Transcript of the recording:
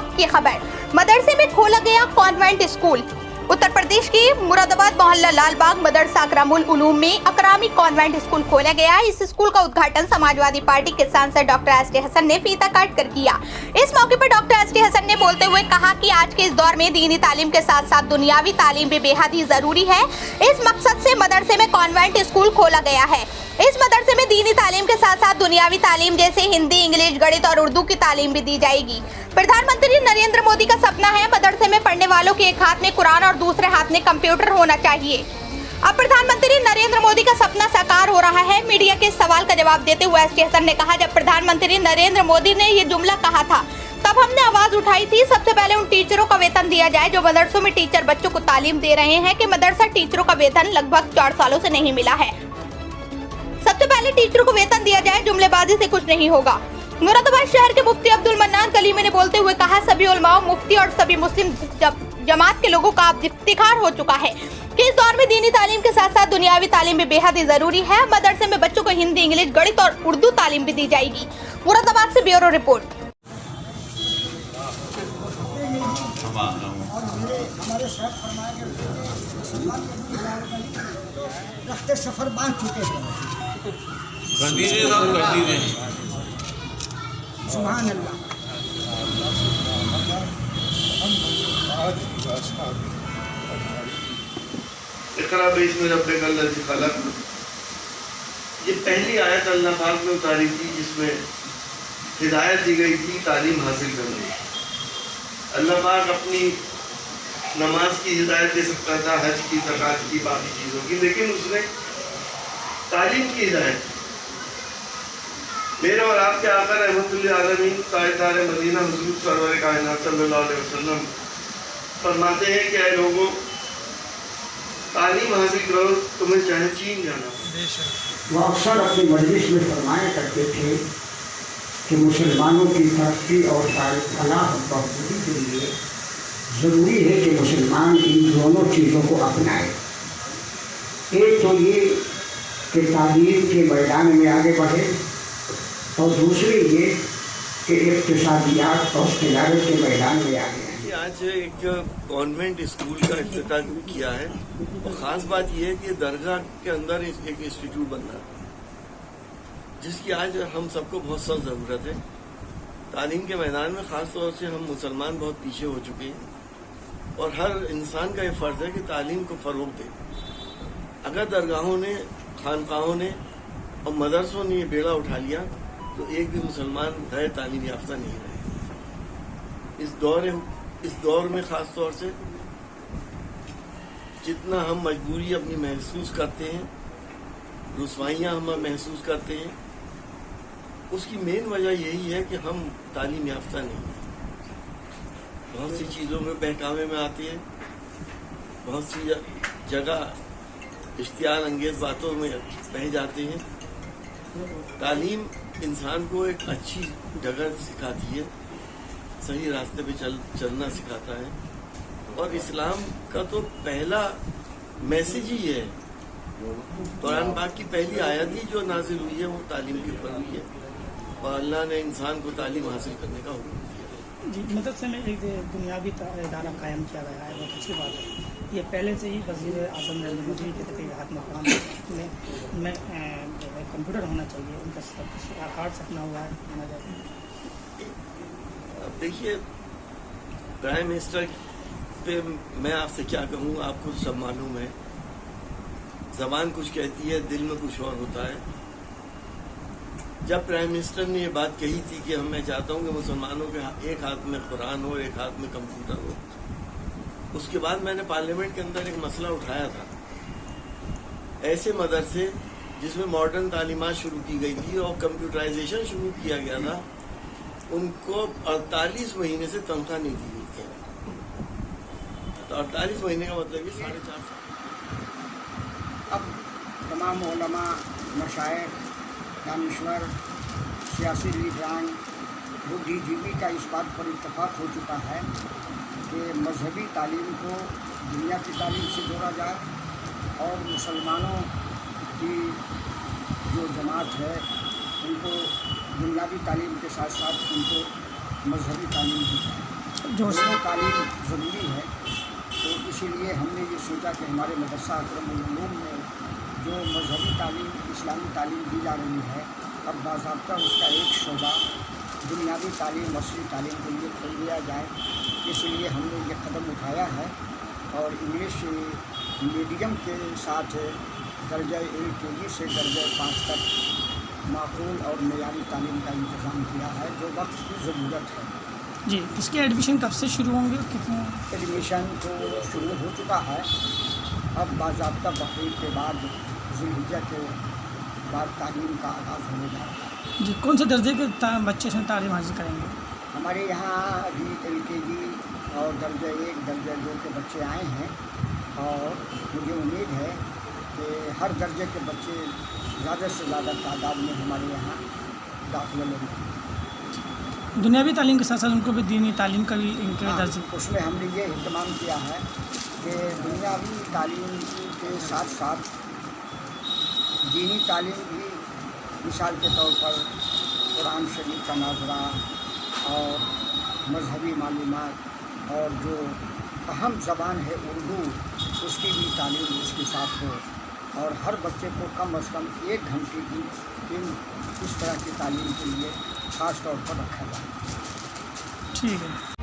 वक्त की खबर, मदरसे में खोला गया कॉन्वेंट स्कूल। उत्तर प्रदेश के मुरादाबाद मोहल्ला लालबाग मदरसा अकरामुल उलूम में अकरामी कॉन्वेंट स्कूल खोला गया है। इस स्कूल का उद्घाटन समाजवादी पार्टी के सांसद डॉक्टर एस टी हसन ने फीता काट कर किया। इस मौके पर डॉक्टर एस टी हसन ने बोलते हुए कहा कि आज के इस दौर में दीनी तालीम के साथ साथ दुनियावी तालीम भी बेहद ही जरूरी है। इस मकसद से मदरसे में कॉन्वेंट स्कूल खोला गया है। इस मदरसे में दीनी तालीम के साथ साथ दुनियावी तालीम जैसे हिंदी, इंग्लिश, गणित और उर्दू की तालीम भी दी जाएगी। प्रधानमंत्री नरेंद्र मोदी का सपना है मदरसे में पढ़ने वालों के एक हाथ में कुरान और दूसरे हाथ में कंप्यूटर होना चाहिए। अब प्रधानमंत्री नरेंद्र मोदी का सपना साकार हो रहा है। मीडिया के सवाल का जवाब देते हुए एस टी हसन ने कहा, जब प्रधानमंत्री नरेंद्र मोदी ने ये जुमला कहा था तब हमने आवाज उठाई थी, सबसे पहले उन टीचरों का वेतन दिया जाए जो मदरसों में टीचर बच्चों को तालीम दे रहे हैं कि मदरसा टीचरों का वेतन लगभग 4 सालों से नहीं मिला है। सबसे पहले टीचरों को वेतन दिया जाए, जुमलेबाजी से कुछ नहीं होगा। मुरादाबाद शहर के मुफ्ती अब्दुल मन्नान कलीमी ने बोलते हुए कहा, सभी उलमा, मुफ्ती और सभी मुस्लिम जमात के लोगों का अब इफ्तिखार हो चुका है कि इस दौर में दीनी तालीम के साथ साथ दुनियावी तालीम भी बेहद ही जरूरी है। मदरसे में बच्चों को हिंदी, इंग्लिश, गणित और उर्दू तालीम भी दी जाएगी। मुरादाबाद से ब्यूरो रिपोर्ट। हमारे शहर फरमाया रखते सफर बांध चुके हैं। सुभान अल्लाह। इकरा बिस्मि रब्बिक अल्लज़ी खलक़, ये पहली आयत अल्लाह पाक ने उतारी थी जिसमें हिदायत दी गई थी तालीम हासिल करने। अल्लाह पाक अपनी नमाज की हिदायत दे सकता था, हज की, ज़कात की, बाकी चीज़ों की, लेकिन उसने तालीम की हिदायत। मेरे और आपके आका रहमतुल्लिल आलमीन ताजदार मदीना हुज़ूर सरवर कायनात सल्लल्लाहु अलैहि वसल्लम फरमाते हैं कि ऐ लोगों, तालीम हासिल करो, तुम्हें चाहे चीन जाना। वो अक्सर अपनी मजलिस में फरमाया करते थे कि मुसलमानों की तरक्की और फलाह और बहबूदी के लिए ज़रूरी है कि मुसलमान इन दोनों चीज़ों को अपनाए। एक तो ये कि तालीम के मैदान में आगे बढ़े और दूसरी ये कि इक़्तिसादियात और तिजारत के मैदान में आगे आए। आज एक कॉन्वेंट स्कूल का इफ्तिताह किया है और ख़ास बात यह है कि दरगाह के अंदर एक इंस्टीट्यूट बन रहा है जिसकी आज हम सबको बहुत सख्त ज़रूरत है। तालीम के मैदान में ख़ास तौर से हम मुसलमान बहुत पीछे हो चुके हैं और हर इंसान का ये फ़र्ज़ है कि तालीम को फ़रोग़ दे। अगर दरगाहों ने, खानकाहों ने और मदरसों ने ये बेड़ा उठा लिया तो एक भी मुसलमान गैर तालीम याफ्ता नहीं रहे। इस दौर में ख़ास तौर से जितना हम मजबूरी अपनी महसूस करते हैं, रुसवाइयाँ हम महसूस करते हैं, उसकी मेन वजह यही है कि हम तालीम याफ्ता नहीं हैं। बहुत सी चीज़ों में बहकावे में आती है, बहुत सी जगह इश्तियाल अंगेज बातों में बह जाते हैं। तालीम इंसान को एक अच्छी जगह सिखाती है, सही रास्ते पे चलना सिखाता है और इस्लाम का तो पहला मैसेज ही है। कुरान पाक की पहली आयत ही जो नाजिल हुई है वो तालीम के ऊपर हुई है और अल्लाह ने इंसान को तालीम हासिल करने का हुक्म दिया है। जी, मदरसे में एक दुनियावी इदारा कायम किया गया है, बहुत अच्छी बात है। ये पहले से ही वज़ीर आज़म नरेंद्र मोदी के तहत में कुरान में कंप्यूटर होना चाहिए, उनका साकार सपना हुआ है माना जाता है। अब देखिए, प्राइम मिनिस्टर पे मैं आपसे क्या कहूँ, आपको सब मालूम है। ज़बान कुछ कहती है, दिल में कुछ और होता है। जब प्राइम मिनिस्टर ने ये बात कही थी कि मैं चाहता हूँ कि मुसलमानों के एक हाथ में कुरान हो, एक हाथ में कंप्यूटर हो, उसके बाद मैंने पार्लियामेंट के अंदर एक मसला उठाया था। ऐसे मदरसे जिसमें मॉडर्न तालीमात शुरू की गई थी और कंप्यूटराइजेशन शुरू किया गया था, उनको 48 महीने से तनख्वाह नहीं दी गई थी। तो 48 महीने का मतलब ये 4.5 साल। अब तमाम उलमा, मशाइख, दानिश्वर, सियासी लीडरान, बुद्धिजीवी का इस बात पर इत्तफाक हो चुका है कि मजहबी तालीम को दुनिया की तालीम से जोड़ा जाए और मुसलमानों की जो जमात है उनको बुनियादी तालीम के साथ साथ उनको मजहबी तालीम दी जाए। दोनों तालीम ज़रूरी है। तो इसीलिए हमने ये सोचा कि हमारे मदरसा अकरमुल उलूम में जो मजहबी तालीम, इस्लामी तालीम दी जा रही है, अब बाज़ाब्ता उसका एक शोबा बुनियादी तालीम, असली तालीम के लिए खोल दिया जाए। इसलिए हमने ये कदम उठाया है और इंग्लिश मीडियम के साथ दर्जा LKG से दर्जा 5 तक माकूल और मेयारी तालीम का इंतज़ाम किया है, जो वक्त की ज़रूरत है। जी, इसके एडमिशन कब से शुरू होंगे, कितने? एडमिशन तो शुरू हो चुका है, अब बाज़ाब्ता बकरीद के बाद, ज़िलहिज्जा के बाद तालीम का आगाज़ होने जा रहा है। जी, कौन से दर्जे के बच्चे इसमें तालीम हासिल करेंगे? हमारे यहाँ अभी LKG और दर्जा 1, दर्जा 2 के बच्चे आए हैं और मुझे उम्मीद है कि हर दर्जे के बच्चे ज़्यादा से ज़्यादा तादाद में हमारे यहाँ दाखिला लेंगे। दुनियावी तालीम के साथ साथ उनको भी दीनी तालीम का भी इनके हाँ, दर्जे? उसमें हमने ये इहतमाम किया है कि दुनियावी तालीम के साथ साथ दीनी तालीम भी, मिसाल के तौर पर कुरान शरीफ का नाज़रा और मजहबी मालूमात और जो अहम ज़बान है उर्दू, उसकी भी तालीम उसके साथ हो और हर बच्चे को कम अज़ कम 1 घंटे की इस तरह की तालीम के लिए ख़ास तौर पर रखा जाए। ठीक है।